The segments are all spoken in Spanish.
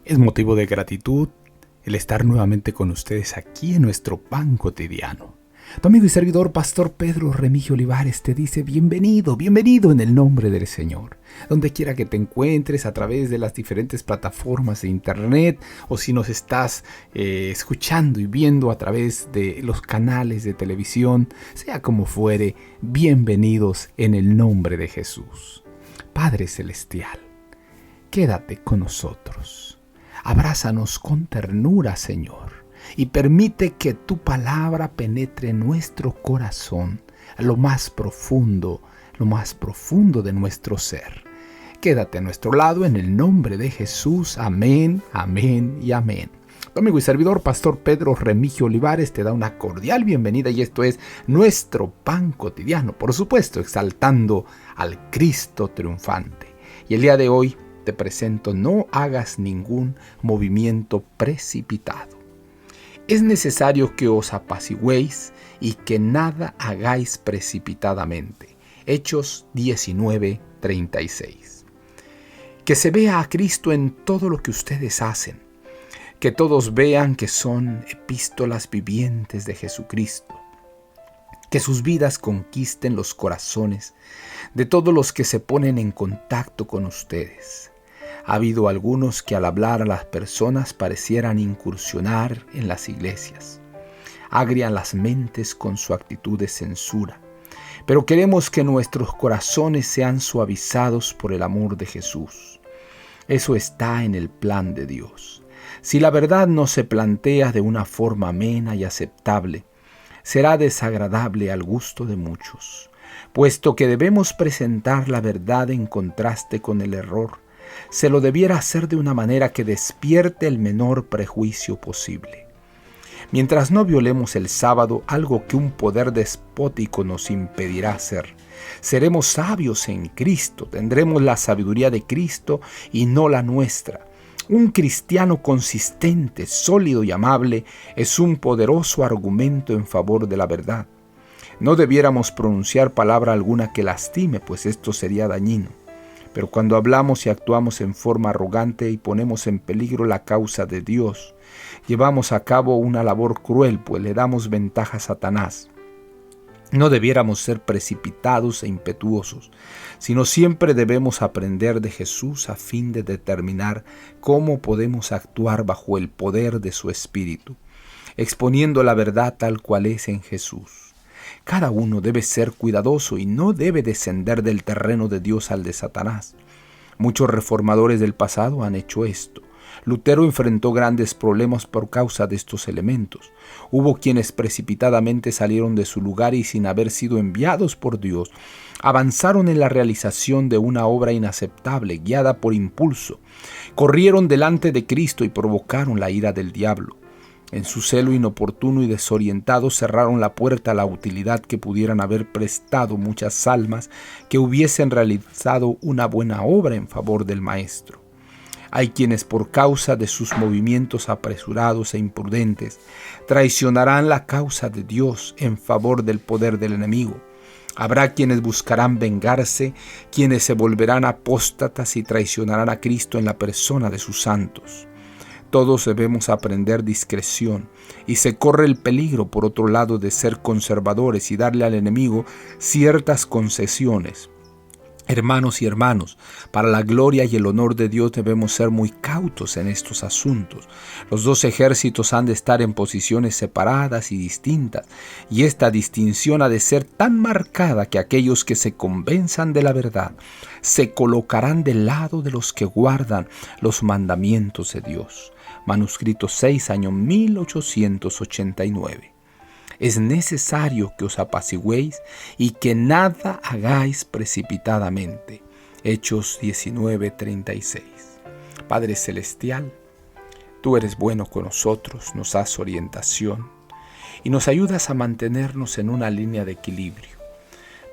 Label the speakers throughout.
Speaker 1: Es motivo de gratitud el estar nuevamente con ustedes aquí en nuestro pan cotidiano. Tu amigo y servidor, Pastor Pedro Remigio Olivares, te dice bienvenido en el nombre del Señor. Donde quiera que te encuentres a través de las diferentes plataformas de internet o si nos estás escuchando y viendo a través de los canales de televisión, sea como fuere, bienvenidos en el nombre de Jesús. Padre Celestial, quédate con nosotros. Abrázanos con ternura, Señor, y permite que tu palabra penetre en nuestro corazón, a lo más profundo de nuestro ser. Quédate a nuestro lado en el nombre de Jesús. Amén, amén y amén. Tu amigo y servidor, Pastor Pedro Remigio Olivares, te da una cordial bienvenida y esto es nuestro pan cotidiano, por supuesto, exaltando al Cristo triunfante. Y el día de hoy te presento: no hagas ningún movimiento precipitado. Es necesario que os apaciguéis y que nada hagáis precipitadamente. Hechos 19:36. Que se vea a Cristo en todo lo que ustedes hacen. Que todos vean que son epístolas vivientes de Jesucristo. Que sus vidas conquisten los corazones de todos los que se ponen en contacto con ustedes. Ha habido algunos que al hablar a las personas parecieran incursionar en las iglesias. Agrian las mentes con su actitud de censura. Pero queremos que nuestros corazones sean suavizados por el amor de Jesús. Eso está en el plan de Dios. Si la verdad no se plantea de una forma amena y aceptable, será desagradable al gusto de muchos. Puesto que debemos presentar la verdad en contraste con el error, se lo debiera hacer de una manera que despierte el menor prejuicio posible. Mientras no violemos el sábado, algo que un poder despótico nos impedirá hacer, seremos sabios en Cristo, tendremos la sabiduría de Cristo y no la nuestra. Un cristiano consistente, sólido y amable es un poderoso argumento en favor de la verdad. No debiéramos pronunciar palabra alguna que lastime, pues esto sería dañino. Pero cuando hablamos y actuamos en forma arrogante y ponemos en peligro la causa de Dios, llevamos a cabo una labor cruel, pues le damos ventaja a Satanás. No debiéramos ser precipitados e impetuosos, sino siempre debemos aprender de Jesús a fin de determinar cómo podemos actuar bajo el poder de su Espíritu, exponiendo la verdad tal cual es en Jesús. Cada uno debe ser cuidadoso y no debe descender del terreno de Dios al de Satanás. Muchos reformadores del pasado han hecho esto. Lutero enfrentó grandes problemas por causa de estos elementos. Hubo quienes precipitadamente salieron de su lugar y sin haber sido enviados por Dios, avanzaron en la realización de una obra inaceptable, guiada por impulso. Corrieron delante de Cristo y provocaron la ira del diablo. En su celo inoportuno y desorientado cerraron la puerta a la utilidad que pudieran haber prestado muchas almas que hubiesen realizado una buena obra en favor del Maestro. Hay quienes por causa de sus movimientos apresurados e imprudentes traicionarán la causa de Dios en favor del poder del enemigo. Habrá quienes buscarán vengarse, quienes se volverán apóstatas y traicionarán a Cristo en la persona de sus santos. Todos debemos aprender discreción y se corre el peligro, por otro lado, de ser conservadores y darle al enemigo ciertas concesiones. Hermanos y hermanos, para la gloria y el honor de Dios debemos ser muy cautos en estos asuntos. Los dos ejércitos han de estar en posiciones separadas y distintas, y esta distinción ha de ser tan marcada que aquellos que se convenzan de la verdad se colocarán del lado de los que guardan los mandamientos de Dios. Manuscrito 6, año 1889. Es necesario que os apaciguéis y que nada hagáis precipitadamente. Hechos 19:36. Padre Celestial, tú eres bueno con nosotros, nos das orientación y nos ayudas a mantenernos en una línea de equilibrio.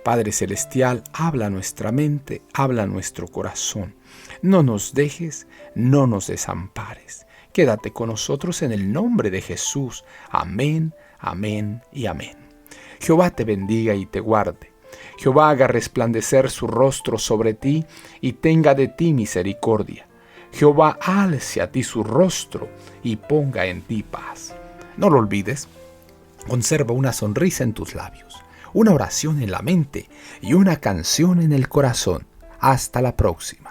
Speaker 1: Padre Celestial, habla nuestra mente, habla nuestro corazón. No nos dejes, no nos desampares. Quédate con nosotros en el nombre de Jesús. Amén, amén y amén. Jehová te bendiga y te guarde. Jehová haga resplandecer su rostro sobre ti y tenga de ti misericordia. Jehová alce a ti su rostro y ponga en ti paz. No lo olvides. Conserva una sonrisa en tus labios, una oración en la mente y una canción en el corazón. Hasta la próxima.